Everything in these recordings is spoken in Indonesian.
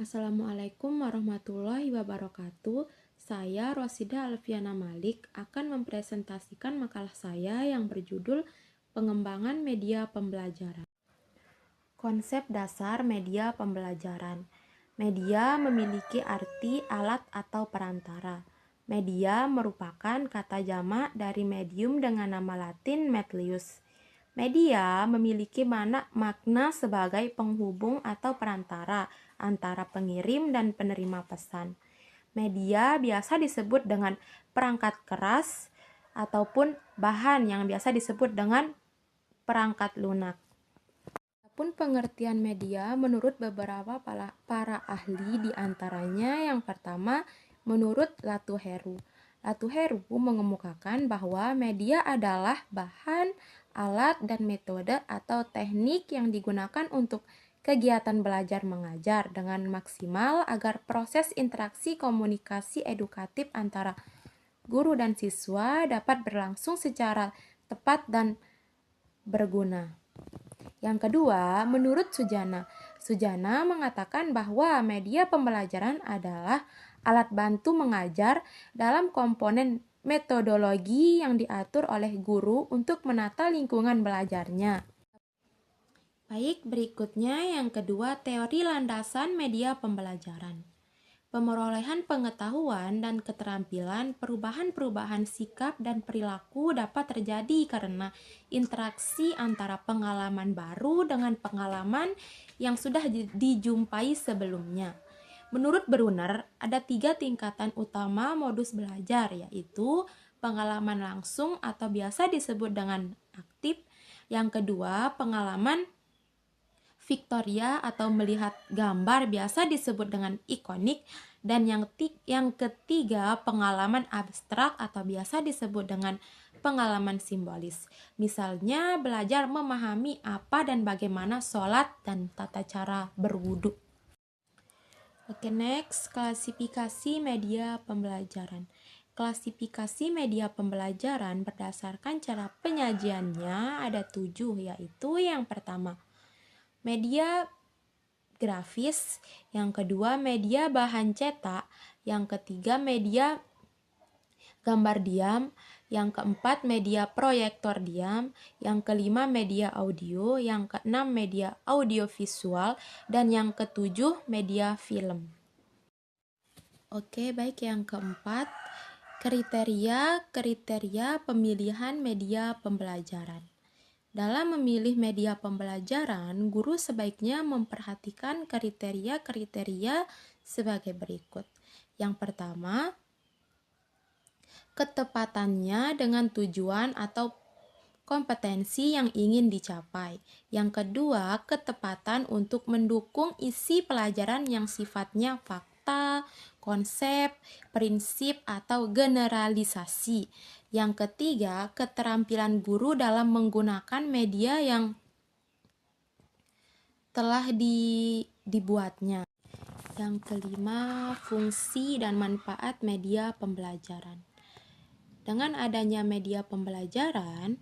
Assalamualaikum warahmatullahi wabarakatuh. Saya Rosida Alfiana Malik akan mempresentasikan makalah saya yang berjudul Pengembangan Media Pembelajaran. Konsep dasar media pembelajaran. Media memiliki arti alat atau perantara. Media merupakan kata jamak dari medium dengan nama Latin medius. Media memiliki makna sebagai penghubung atau perantara antara pengirim dan penerima pesan. Media biasa disebut dengan perangkat keras ataupun bahan yang biasa disebut dengan perangkat lunak. Adapun pengertian media menurut beberapa para ahli, diantaranya yang pertama menurut Latuheru. Latuheru mengemukakan bahwa media adalah bahan, alat, dan metode atau teknik yang digunakan untuk kegiatan belajar mengajar dengan maksimal agar proses interaksi komunikasi edukatif antara guru dan siswa dapat berlangsung secara tepat dan berguna. Yang kedua, menurut Sujana. Sujana mengatakan bahwa media pembelajaran adalah alat bantu mengajar dalam komponen metodologi yang diatur oleh guru untuk menata lingkungan belajarnya. Baik, berikutnya yang kedua, teori landasan media pembelajaran. Pemerolehan pengetahuan dan keterampilan, perubahan-perubahan sikap dan perilaku dapat terjadi karena interaksi antara pengalaman baru dengan pengalaman yang sudah dijumpai sebelumnya. Menurut Brunner, ada 3 tingkatan utama modus belajar, yaitu pengalaman langsung atau biasa disebut dengan aktif. Yang kedua, pengalaman Victoria atau melihat gambar biasa disebut dengan ikonik, dan yang ketiga pengalaman abstrak atau biasa disebut dengan pengalaman simbolis. Misalnya belajar memahami apa dan bagaimana sholat dan tata cara berwudu. Oke, next, klasifikasi media pembelajaran. Klasifikasi media pembelajaran berdasarkan cara penyajiannya ada 7, yaitu yang pertama media grafis, yang kedua media bahan cetak, yang ketiga media gambar diam, yang keempat media proyektor diam, yang kelima media audio, yang keenam media audiovisual, dan yang ketujuh media film. Oke, baik, yang keempat, kriteria pemilihan media pembelajaran. Dalam memilih media pembelajaran, guru sebaiknya memperhatikan kriteria-kriteria sebagai berikut. Yang pertama, ketepatannya dengan tujuan atau kompetensi yang ingin dicapai. Yang kedua, ketepatan untuk mendukung isi pelajaran yang sifatnya fakta, konsep, prinsip, atau generalisasi. Yang ketiga, keterampilan guru dalam menggunakan media yang telah dibuatnya. Yang kelima, fungsi dan manfaat media pembelajaran. Dengan adanya media pembelajaran,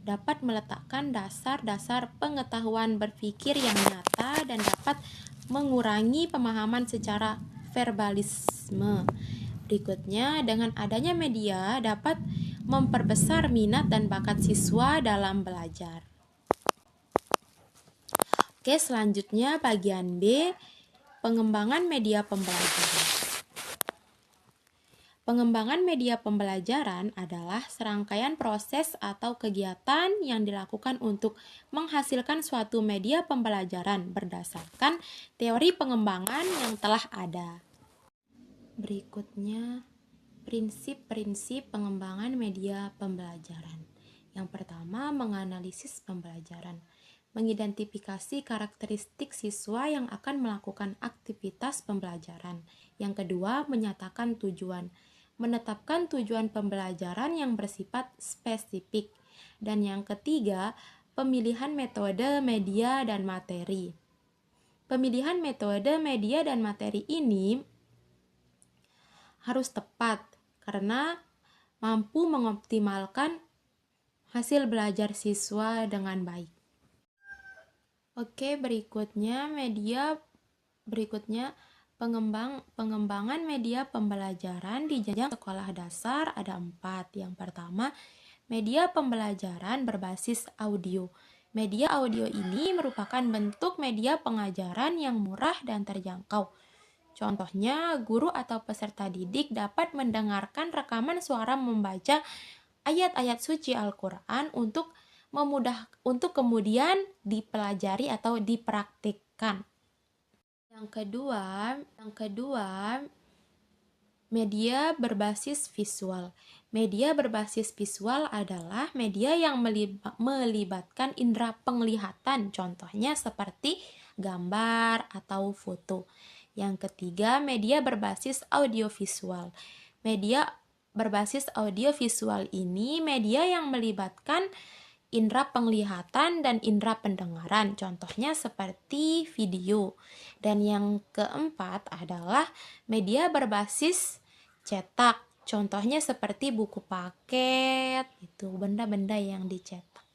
dapat meletakkan dasar-dasar pengetahuan berpikir yang nyata dan dapat mengurangi pemahaman secara verbalisme. Berikutnya, dengan adanya media dapat memperbesar minat dan bakat siswa dalam belajar. Oke, selanjutnya bagian B, pengembangan media pembelajaran. Pengembangan media pembelajaran adalah serangkaian proses atau kegiatan yang dilakukan untuk menghasilkan suatu media pembelajaran berdasarkan teori pengembangan yang telah ada. Berikutnya, prinsip-prinsip pengembangan media pembelajaran. Yang pertama, menganalisis pembelajaran. Mengidentifikasi karakteristik siswa yang akan melakukan aktivitas pembelajaran. Yang kedua, menyatakan tujuan. Menetapkan tujuan pembelajaran yang bersifat spesifik. Dan yang ketiga, pemilihan metode, media, dan materi. Pemilihan metode, media, dan materi ini harus tepat karena mampu mengoptimalkan hasil belajar siswa dengan baik. Oke, berikutnya media Berikutnya, pengembangan media pembelajaran di jenjang sekolah dasar ada 4. Yang pertama, media pembelajaran berbasis audio. Media audio ini merupakan bentuk media pengajaran yang murah dan terjangkau. Contohnya, guru atau peserta didik dapat mendengarkan rekaman suara membaca ayat-ayat suci Al-Quran untuk kemudian dipelajari atau dipraktikkan. Yang kedua, media berbasis visual. Media berbasis visual adalah media yang melibatkan indera penglihatan, contohnya seperti gambar atau foto. Yang ketiga, media berbasis audiovisual. Media berbasis audiovisual ini media yang melibatkan indera penglihatan dan indera pendengaran, contohnya seperti video. Dan yang keempat adalah media berbasis cetak, contohnya seperti buku paket, itu benda-benda yang dicetak.